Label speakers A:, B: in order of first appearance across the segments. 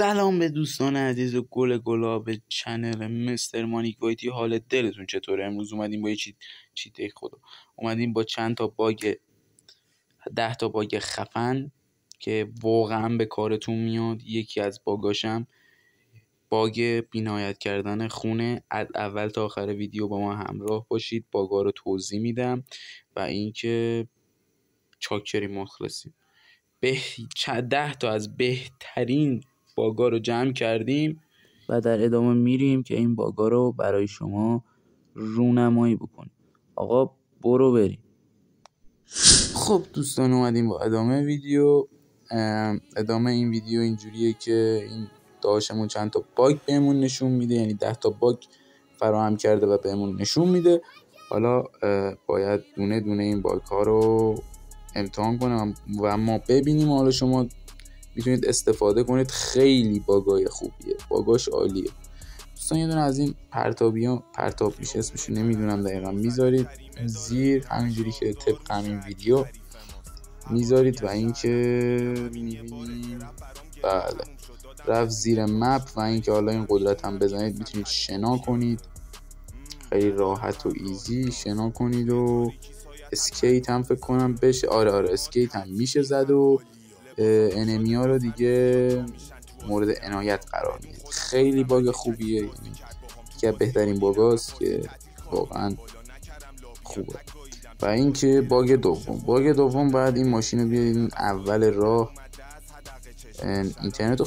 A: سلام به دوستان عزیز و گلاب چنل مستر مانیک وایتی. حال دلتون چطوره؟ امروز اومدیم با یه چیت خدا اومدیم با چند تا باگ 10 تا باگ خفن که واقعا به کارتون میاد. یکی از باگاشم باگ بینهایت کردن خونه. از اول تا آخر ویدیو با ما همراه باشید، باگا رو توضیح میدم و اینکه چاکری مخلصیم. 10 تا از بهترین باگا رو جمع کردیم و در ادامه میریم که این باگا رو برای شما رونمایی بکنیم. آقا برو بریم. خب دوستان اومدیم با ادامه ویدیو. ادامه این ویدیو اینجوریه که این داشتمون چند تا باگ بهمون نشون میده، یعنی 10 تا باگ فراهم کرده و بهمون نشون میده. حالا باید دونه دونه این باگ ها رو امتحان کنم و ما ببینیم. حالا شما میتونید استفاده کنید، خیلی باگای خوبیه، باگاش عالیه دوستان. یه دونه از این پرتاب میشه اسمشو نمیدونم دقیقا، میذارید زیر همینجوری که طبق همین ویدیو میذارید و اینکه میبینیم بله رفت زیر مپ و اینکه حالا این قدرت هم بزنید میتونید شنا کنید، خیلی راحت و ایزی شنا کنید و اسکیت هم فکر کنم بشه. آره اسکیت هم میشه زد و انمی ها رو دیگه مورد عنایت قرار میدید. خیلی باگ خوبیه، یعنی یکی از بهترین باگاست که واقعا خوبه. و اینکه باگ دوم باید این ماشین رو بیارید اول راه اینترنت رو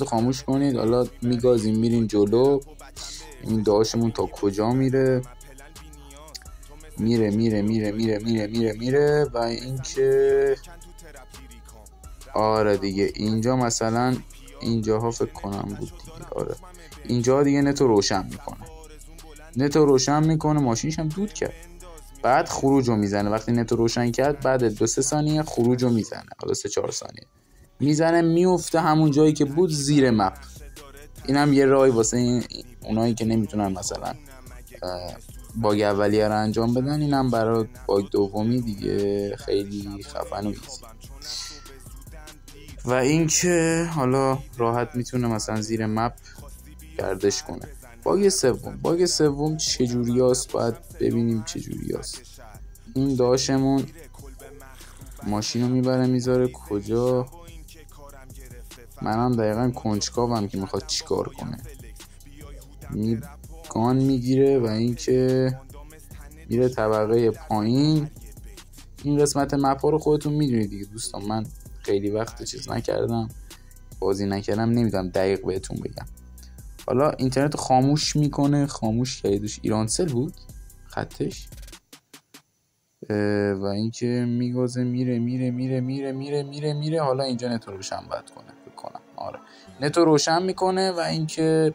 A: خاموش کنید. حالا میگازیم میرین جلو. این داشمون تا کجا میره و اینکه آره دیگه اینجا مثلا اینجاها فکر کنم بود دیگه. آره اینجا دیگه نتو روشن میکنه ماشینش هم دود کرد. بعد خروجو میزنه. وقتی نتو روشن کرد بعد 2-3 ثانیه خروجو میزنه، حالا 3-4 ثانیه میزنه میفته همون جایی که بود زیر مپ. اینم یه راهی واسه اونایی که نمیتونن مثلا باگ اولیه رو انجام بدن. اینم برای باگ دومی دیگه خیلی خفن و ایزی. و اینکه حالا راحت میتونه مثلا زیر مپ گردش کنه. باگ سوم چجوریاست؟ باید ببینیم چجوریاست. این داشمون ماشین رو میبره میذاره کجا، منم دقیقا کنجکاوم که میخواد چیکار کنه. گان میگیره و اینکه میره طبقه پایین. این قسمت مپ ها رو خودتون میدونید دیگه دوستان، من خیلی وقت چیز نکردم، بازی نکردم، نمیدونم دقیق بهتون بگم. حالا اینترنت خاموش میکنه، خاموش کردش، ایرانسل بود خطش. و اینکه میگازه میره. حالا اینجا نت روشن باید کنه فکر کنم. آره نت روشن میکنه و اینکه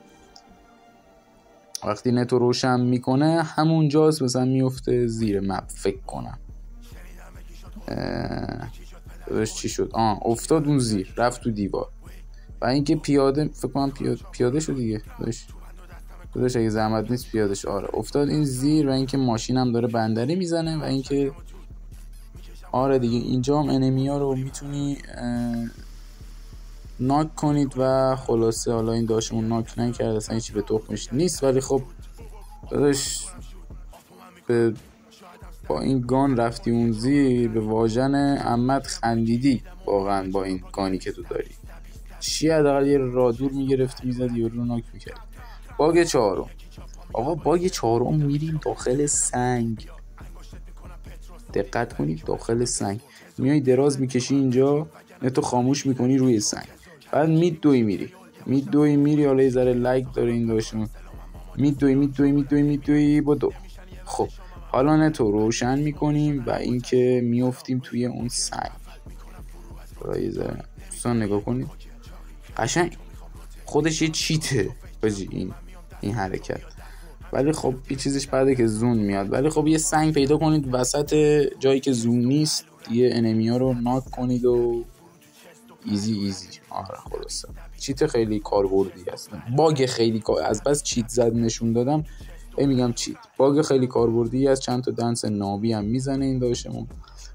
A: وقتی نت روشن میکنه همونجاست مثلا میفته زیر مپ فکر کنم. چی شد؟ افتاد اون زیر، رفت تو دیوار. و اینکه پیاده فکر کنم پیاده شد دیگه. داداش اگه زحمت نیست پیادهش. آره افتاد این زیر و اینکه ماشین هم داره بندری میزنه و اینکه آره دیگه اینجا هم انمی ها رو میتونی ناک کنید و خلاصه حالا این داشمون ناک نکرد، اصلا هیچی به تخمش نیست. ولی خب داداش با این گان رفتی اون زیر، به واژن عمت خندیدی واقعا با این گانی که تو داری. چی حداقل یه رادور میگرفتی میزدی و رو ناک میکرد. باگ چهارم میریم داخل سنگ. دقت کنید داخل سنگ میای دراز میکشی اینجا، نتو خاموش میکنی روی سنگ، بعد میدوی میری. حالا یه ذره لایک داره این داشتون، میدوی با دو. خب حالا نتو روشن میکنیم و اینکه میافتیم توی اون سنگ. حالا یه ذره دوستان نگاه کنید، قشنگ خودش یه چیته باجی این حرکت. ولی خب یه چیزش بعده که زون میاد. ولی خب یه سنگ پیدا کنید وسط جایی که زون نیست، یه انمی ها رو ناک کنید و ایزی. آره خلاصه چیت خیلی کاربردی هست. باگ خیلی از بس چیت زد نشون دادم میگم چیت. باگ خیلی کاربردی هست، چند تا دنس نابی هم میزنه این داشتمون.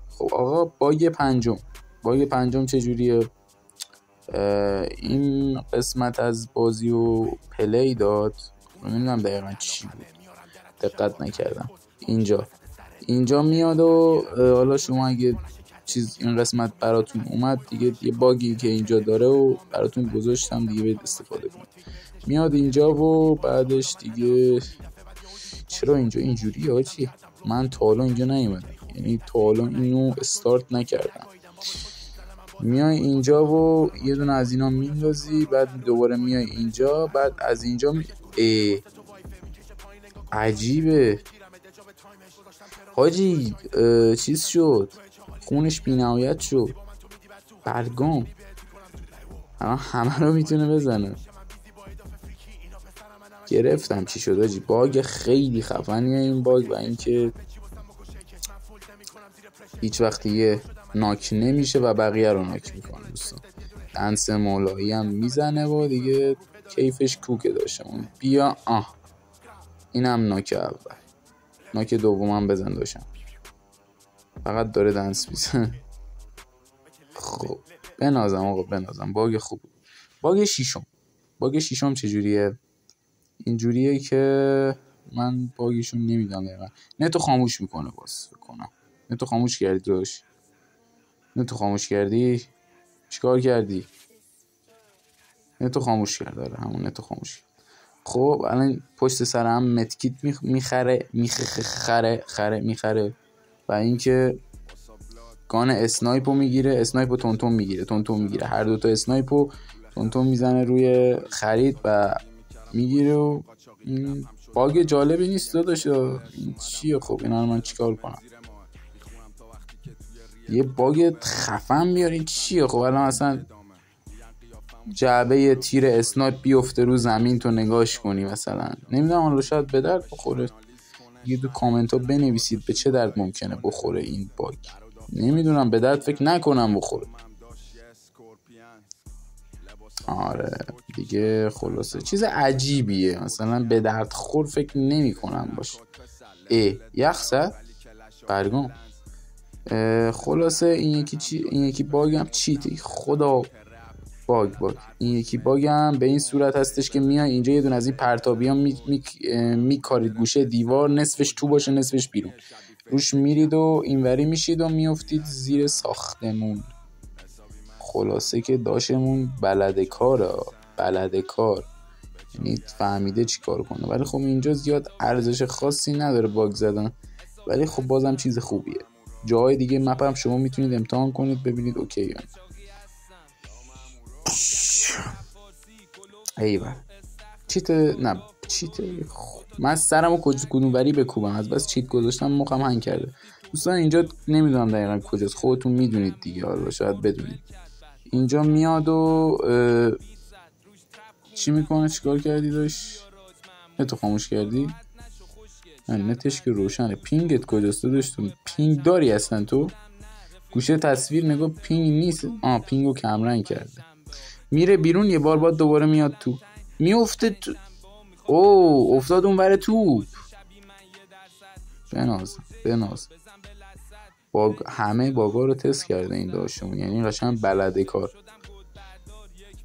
A: خب آقا باگ پنجم چجوریه؟ این قسمت از بازی و پلی داد، نمیدونم دقیقا چی بود، دقت نکردم. اینجا میاد و حالا شما اگه این قسمت براتون اومد دیگه، یه باگی که اینجا داره و براتون گذاشتم دیگه، برید استفاده کنید. میاد اینجا و بعدش دیگه چرا اینجا اینجوری آجی؟ من تا حالا اینجا نیومدم، یعنی تا حالا اینو استارت نکردم. میای اینجا و یه دونه از اینا میندازی، بعد دوباره میای اینجا، بعد از اینجا عجیبه حاجی. چیز شد، خونش بی‌نهایت شد، برگام الان همه رو میتونه بزنه. گرفتم چی شد حاجی. باگ خیلی خفنیه این باگ، و اینکه هیچ وقت دیگه ناک نمیشه و بقیه رو ناک میکنه. دوستان دنس مولایی هم میزنه و دیگه کیفش کوکه داشته. بیا اینم ناک اول، ناک دومم بزن داشتم، فقط داره دنس میزنه. خب بنازم آقا بنازم. باگ خوب. باگ شیشم چجوریه؟ اینجوریه که من باگشون نمیدونم دقیقا. نتو خاموش میکنه باز بکنم. نتو خاموش کردی داشت، نتو خاموش کردی، چیکار کردی؟ نتو خاموش کرد. داره همون نتو خاموش کرد. خب الان پشت سر هم متکیت میخره و اینکه گان اسنایپو میگیره، اسنایپو تونتون میگیره، هر دوتا اسنایپو تونتون میزنه روی خرید و میگیره. و این باگ جالبی نیست داداش. این چیه خب؟ اینا رو من چیکار کنم؟ یه باگ خفن میاری چیه خب؟ الان اصلا جعبه تیر اسنایپ بیفته رو زمین تو نگاش کنی مثلا، نمیدونم حالا شاید به درد بخوره. یه دو کامنت ها بنویسید به چه درد ممکنه بخوره این باگ. نمیدونم، به درد فکر نکنم بخوره. آره دیگه خلاصه چیز عجیبیه، مثلا به درد خور فکر نمی کنم باشه. یخصد برگام. خلاصه این یکی باگ هم چیتی خدا. باگ این یکی باگ هم به این صورت هستش که میای اینجا یه دونه از این پرتابی ها میکارید گوشه دیوار، نصفش تو باشه نصفش بیرون، روش میرید و اینوری میشید و میافتید زیر ساختمون. خلاصه که داشمون بلده کار، یعنی فهمیده چی کار کنه. ولی خب اینجا زیاد ارزش خاصی نداره باگ زدن، ولی خب بازم چیز خوبیه. جای دیگه مپ هم شما میتونید امتحان کنید ببینید اوکی یا نه. ایوه چیت من سرمو کدوموری بکوبم، از بس چیت گذاشتم مخم هنگ کرده. دوستان اینجا نمیدونم دقیقا کجاست، خودتون میدونید دیگه، حالا شاید بدونید. اینجا میاد و چی میکنه؟ چیکار کردی داشت؟ نتو خاموش کردی؟ نتش که روشنه. پینگت کجاست داشت؟ پینگ داری اصلا تو؟ گوشه تصویر نگاه پینگ نیست. پینگو کمرنگ کرده. میره بیرون یه بار بعد دوباره میاد تو، میفته تو. افتاد اون ور توپ. بناز همه باگا رو تست کرده این داشتمون، یعنی قشنگ بلده کار.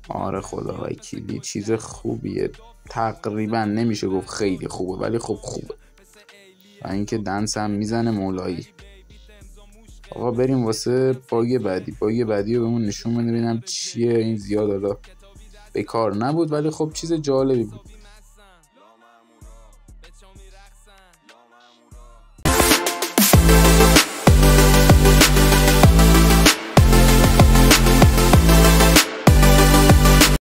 A: آره خدا وکیلی چیز خوبیه، تقریبا نمیشه گفت خیلی خوبه ولی خب خوبه. و اینکه دنس هم میزنه مولایی. آقا بریم واسه باگ بعدی رو بهمون نشون بده ببینم چیه. این زیاد حالا به کار نبود ولی خب چیز جالبی بود.